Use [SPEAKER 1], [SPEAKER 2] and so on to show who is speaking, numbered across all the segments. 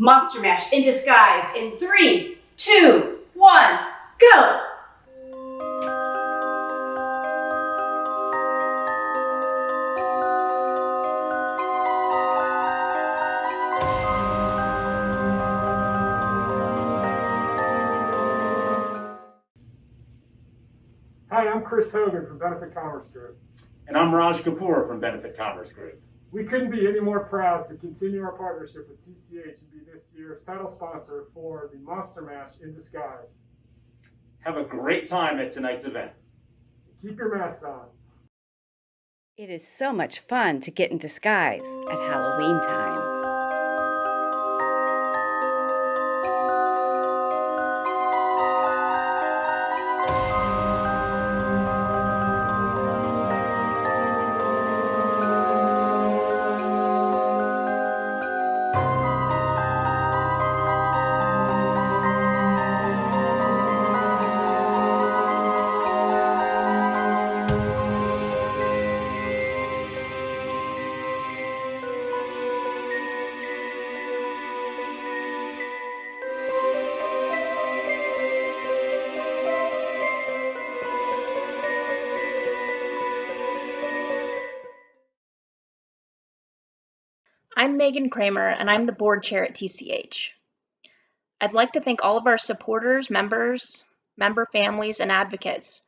[SPEAKER 1] Monster Mash in disguise in 3, 2, 1, go!
[SPEAKER 2] Hi, I'm Chris Hogan from Benefit Commerce Group.
[SPEAKER 3] And I'm Raj Kapoor from Benefit Commerce Group.
[SPEAKER 2] We couldn't be any more proud to continue our partnership with TCH and be this year's title sponsor for the Monster Mash in disguise.
[SPEAKER 3] Have a great time at tonight's event.
[SPEAKER 2] Keep your masks on.
[SPEAKER 4] It is so much fun to get in disguise at Halloween time.
[SPEAKER 5] I'm Megan Kramer, and I'm the board chair at TCH. I'd like to thank all of our supporters, members, member families, and advocates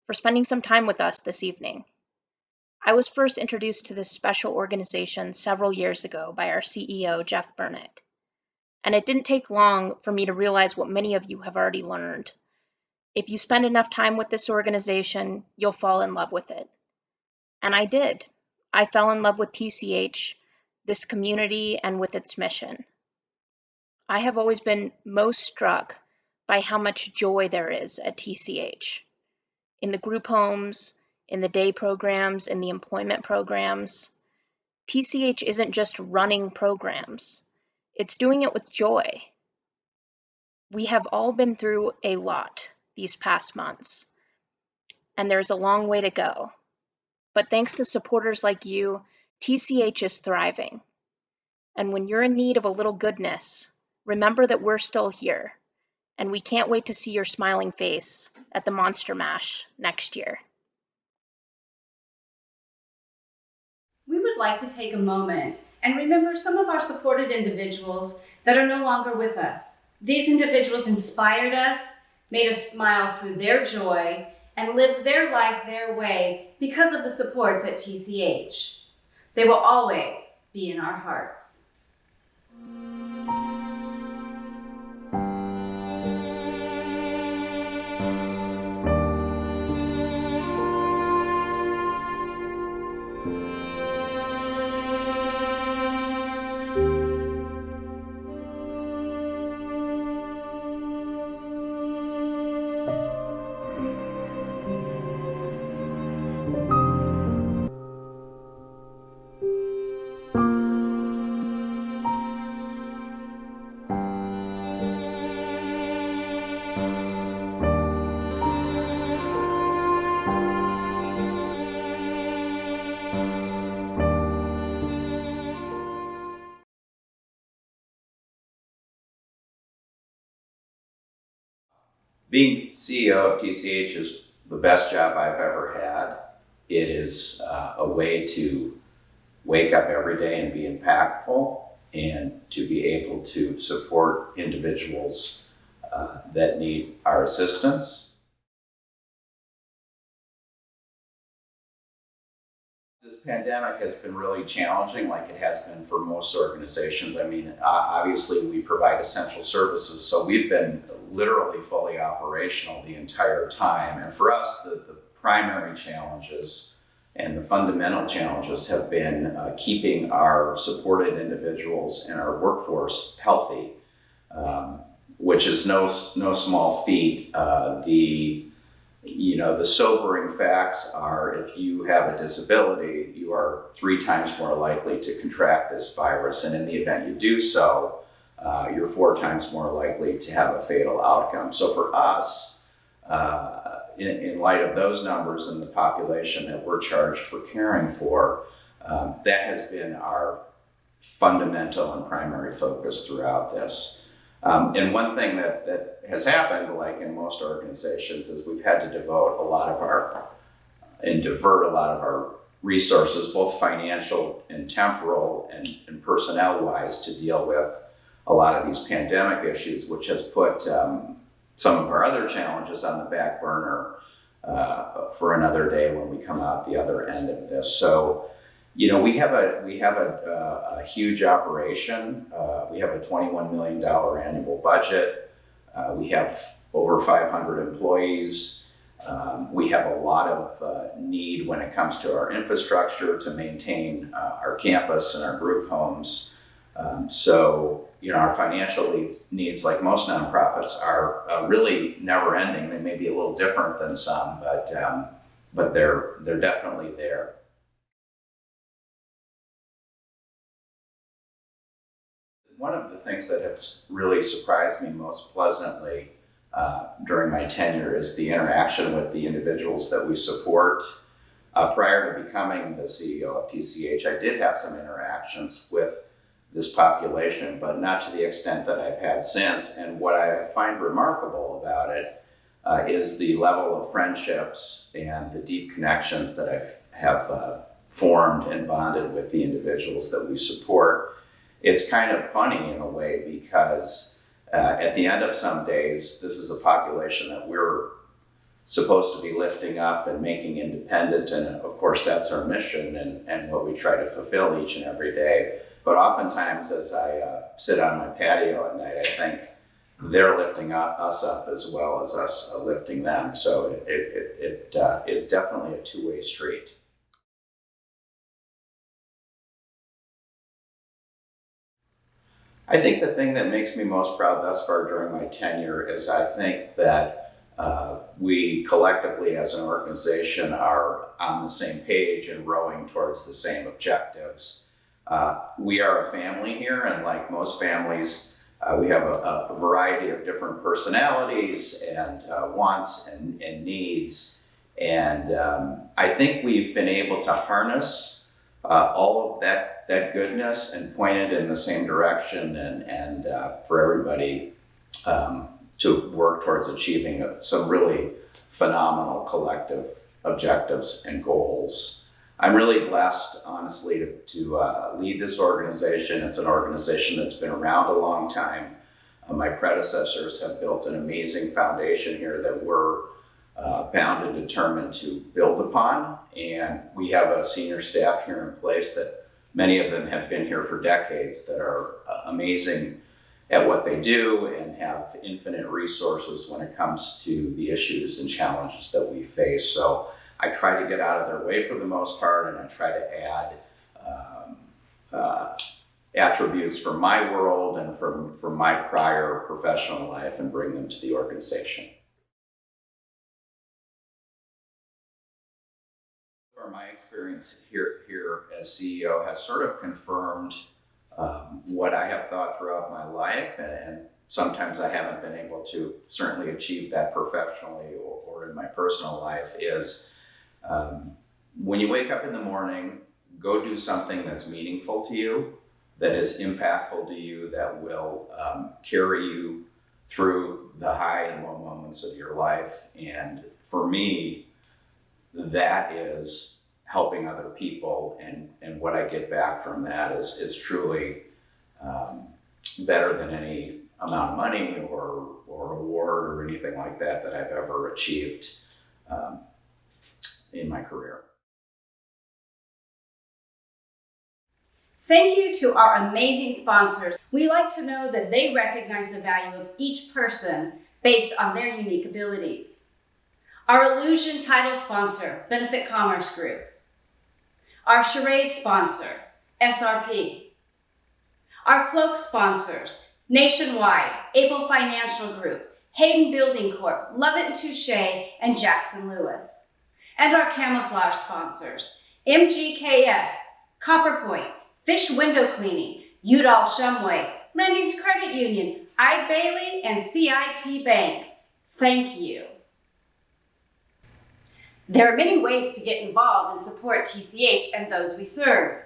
[SPEAKER 5] for spending some time with us this evening. I was first introduced to this special organization several years ago by our CEO, Jeff Burnick. And it didn't take long for me to realize what many of you have already learned. If you spend enough time with this organization, you'll fall in love with it. And I did. I fell in love with TCH, this community, and with its mission. I have always been most struck by how much joy there is at TCH. In the group homes, in the day programs, in the employment programs, TCH isn't just running programs, it's doing it with joy. We have all been through a lot these past months, and there's a long way to go. But thanks to supporters like you, TCH is thriving. And when you're in need of a little goodness, remember that we're still here, and we can't wait to see your smiling face at the Monster Mash next year.
[SPEAKER 1] We would like to take a moment and remember some of our supported individuals that are no longer with us. These individuals inspired us, made us smile through their joy, and lived their life their way because of the supports at TCH. They will always be in our hearts.
[SPEAKER 6] Being CEO of TCH is the best job I've ever had. It is a way to wake up every day and be impactful and to be able to support individuals that need our assistance. This pandemic has been really challenging, like it has been for most organizations. I mean, obviously we provide essential services, so we've been literally fully operational the entire time. And for us, the primary challenges and the fundamental challenges have been keeping our supported individuals and our workforce healthy, which is no small feat. The sobering facts are if you have a disability, you are 3 times more likely to contract this virus. And in the event you do so, you're 4 times more likely to have a fatal outcome. So for us, in light of those numbers and the population that we're charged for caring for, that has been our fundamental and primary focus throughout this. And one thing that has happened, like in most organizations, is we've had to divert a lot of our resources, both financial and temporal and personnel-wise, to deal with a lot of these pandemic issues, which has put some of our other challenges on the back burner for another day when we come out the other end of this. So, we have a huge operation. We have a $21 million annual budget. We have over 500 employees. We have a lot of need when it comes to our infrastructure to maintain our campus and our group homes. So, our financial needs, like most nonprofits, are really never ending. They may be a little different than some, but they're definitely there. One of the things that has really surprised me most pleasantly during my tenure is the interaction with the individuals that we support. Prior to becoming the CEO of TCH, I did have some interactions with this population, but not to the extent that I've had since. And what I find remarkable about it is the level of friendships and the deep connections that I have formed and bonded with the individuals that we support. It's kind of funny in a way because at the end of some days, this is a population that we're supposed to be lifting up and making independent. And of course, that's our mission and what we try to fulfill each and every day. But oftentimes as I sit on my patio at night, I think they're lifting us up as well as us lifting them. So it is definitely a two-way street. I think the thing that makes me most proud thus far during my tenure is I think that we collectively as an organization are on the same page and rowing towards the same objectives. We are a family here, and like most families, we have a variety of different personalities and wants and needs. And I think we've been able to harness all of that goodness and point it in the same direction and for everybody to work towards achieving some really phenomenal collective objectives and goals. I'm really blessed, honestly, to lead this organization. It's an organization that's been around a long time. My predecessors have built an amazing foundation here that we're bound and determined to build upon. And we have a senior staff here in place that many of them have been here for decades that are amazing at what they do and have infinite resources when it comes to the issues and challenges that we face. So I try to get out of their way for the most part, and I try to add attributes from my world and from my prior professional life and bring them to the organization. My experience here as CEO has sort of confirmed what I have thought throughout my life, and sometimes I haven't been able to certainly achieve that professionally or in my personal life, is when you wake up in the morning, go do something that's meaningful to you, that is impactful to you, that will carry you through the high and low moments of your life. And for me, that is helping other people, and what I get back from that is truly better than any amount of money or award or anything like that I've ever achieved in my career.
[SPEAKER 1] Thank you to our amazing sponsors. We like to know that they recognize the value of each person based on their unique abilities. Our Illusion title sponsor, Benefit Commerce Group. Our Charade sponsor, SRP. Our cloak sponsors, Nationwide, Able Financial Group, Hayden Building Corp., Lovett & Touche, and Jackson Lewis. And our camouflage sponsors, MGKS, Copperpoint, Fish Window Cleaning, Udall Shumway, Landings Credit Union, Eide Bailey, and CIT Bank. Thank you. There are many ways to get involved and support TCH and those we serve.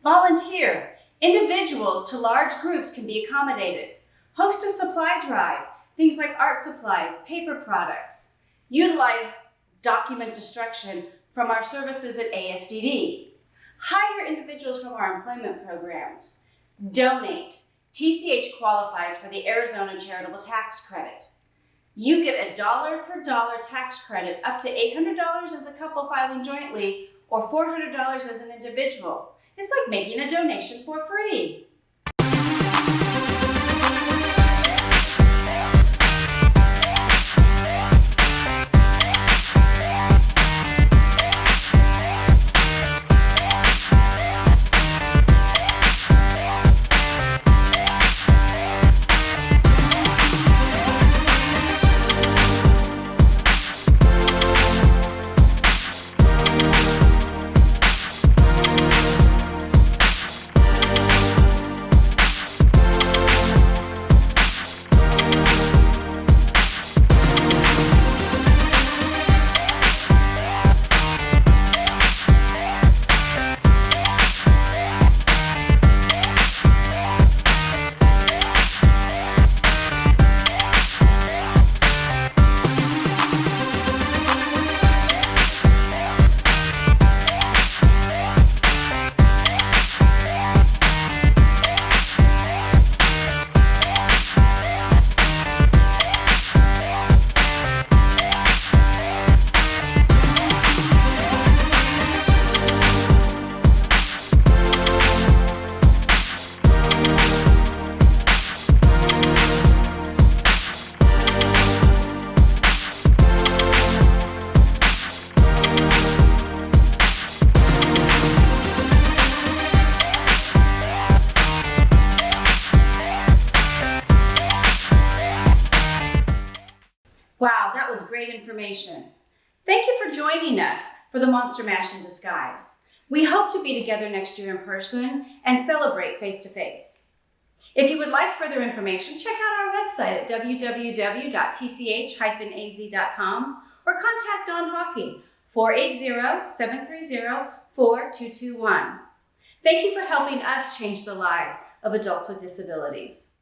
[SPEAKER 1] Volunteer. Individuals to large groups can be accommodated. Host a supply drive, things like art supplies, paper products. Utilize document destruction from our services at ASDD. Hire individuals from our employment programs. Donate. TCH qualifies for the Arizona Charitable Tax Credit. You get a dollar for dollar tax credit up to $800 as a couple filing jointly or $400 as an individual. It's like making a donation for free. Wow, that was great information. Thank you for joining us for the Monster Mash in Disguise. We hope to be together next year in person and celebrate face-to-face. If you would like further information, check out our website at www.tch-az.com or contact Dawn Hocking, 480-730-4221. Thank you for helping us change the lives of adults with disabilities.